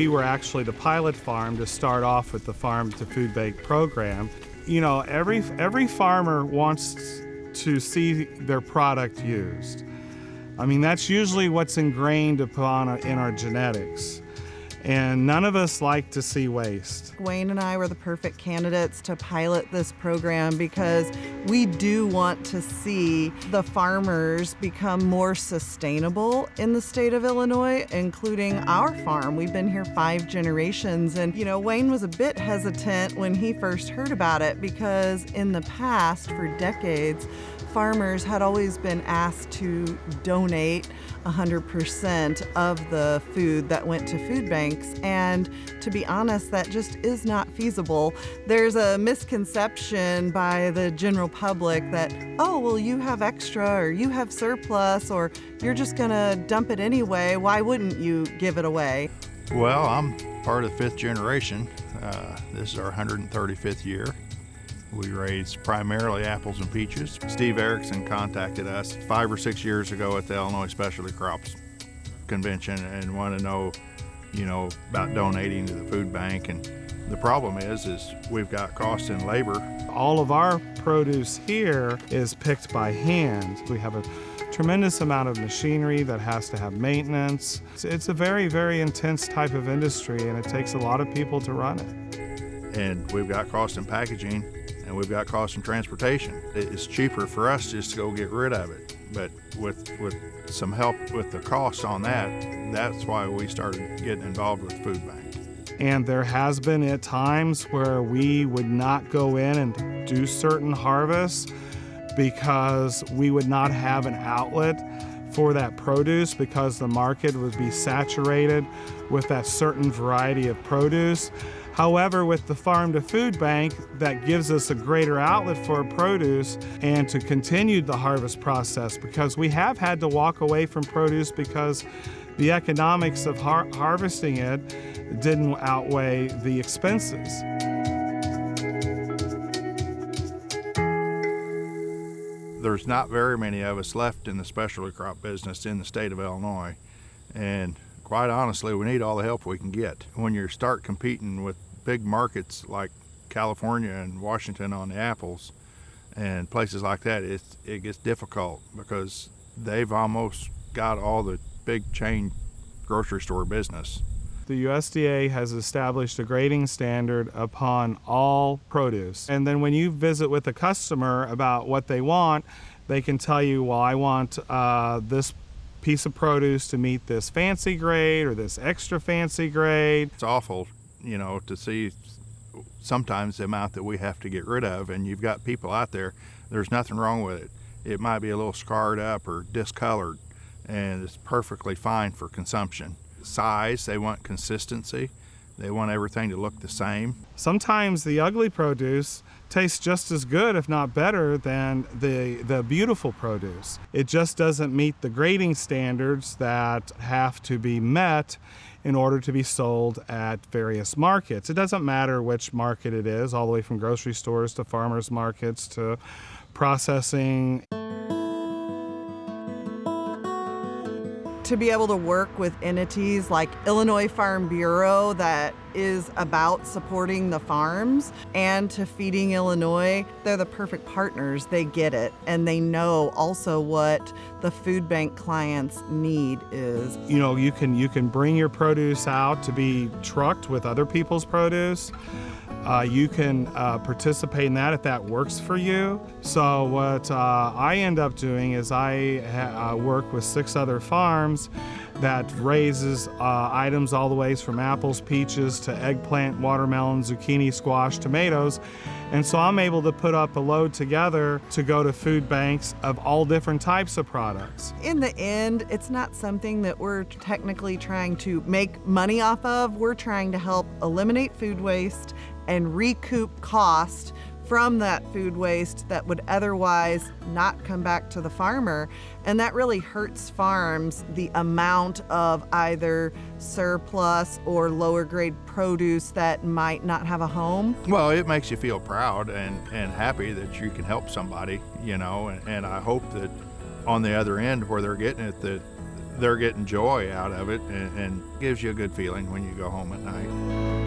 we were actually the pilot farm to start off with the farm to food bank program. You know, every farmer wants to see their product used. I mean, that's usually what's ingrained upon in our genetics. And none of us like to see waste. Wayne and I were the perfect candidates to pilot this program because we do want to see the farmers become more sustainable in the state of Illinois, including our farm. We've been here 5 generations, and you know, Wayne was a bit hesitant when he first heard about it because in the past, for decades, farmers had always been asked to donate 100% of the food that went to food banks, and to be honest, that just is not feasible. There's a misconception by the general public that, oh, well, you have extra or you have surplus or you're just gonna dump it anyway. Why wouldn't you give it away? Well, I'm part of the 5th generation. This is our 135th year. We raise primarily apples and peaches. Steve Erickson contacted us 5 or 6 years ago at the Illinois Specialty Crops Convention and wanted to know, about donating to the food bank. And the problem is we've got costs in labor. All of our produce here is picked by hand. We have a tremendous amount of machinery that has to have maintenance. It's a very, very intense type of industry, and it takes a lot of people to run it. And we've got cost in packaging, and we've got cost in transportation. It's cheaper for us just to go get rid of it. But with some help with the cost on that's why we started getting involved with the food bank. And there has been at times where we would not go in and do certain harvests because we would not have an outlet for that produce because the market would be saturated with that certain variety of produce. However, with the farm to food bank, that gives us a greater outlet for produce and to continue the harvest process, because we have had to walk away from produce because the economics of harvesting it didn't outweigh the expenses. There's not very many of us left in the specialty crop business in the state of Illinois, and quite honestly, we need all the help we can get. When you start competing with big markets like California and Washington on the apples and places like that, it gets difficult because they've almost got all the big chain grocery store business. The USDA has established a grading standard upon all produce. And then when you visit with a customer about what they want, they can tell you, well, I want this piece of produce to meet this fancy grade or this extra fancy grade. It's awful, to see sometimes the amount that we have to get rid of, and you've got people out there, there's nothing wrong with it. It might be a little scarred up or discolored, and it's perfectly fine for consumption. Size, they want consistency. They want everything to look the same. Sometimes the ugly produce tastes just as good, if not better, than the beautiful produce. It just doesn't meet the grading standards that have to be met in order to be sold at various markets. It doesn't matter which market it is, all the way from grocery stores to farmers markets to processing. To be able to work with entities like Illinois Farm Bureau that is about supporting the farms and to Feeding Illinois, they're the perfect partners. They get it, and they know also what the food bank clients' need is. You can bring your produce out to be trucked with other people's produce. You can participate in that if that works for you. So what I end up doing is I work with 6 other farms that raises items all the ways from apples, peaches to eggplant, watermelon, zucchini, squash, tomatoes. And so I'm able to put up a load together to go to food banks of all different types of products. In the end, it's not something that we're technically trying to make money off of. We're trying to help eliminate food waste and recoup cost from that food waste that would otherwise not come back to the farmer. And that really hurts farms, the amount of either surplus or lower grade produce that might not have a home. Well, it makes you feel proud and happy that you can help somebody, and I hope that on the other end where they're getting it, that they're getting joy out of it, and gives you a good feeling when you go home at night.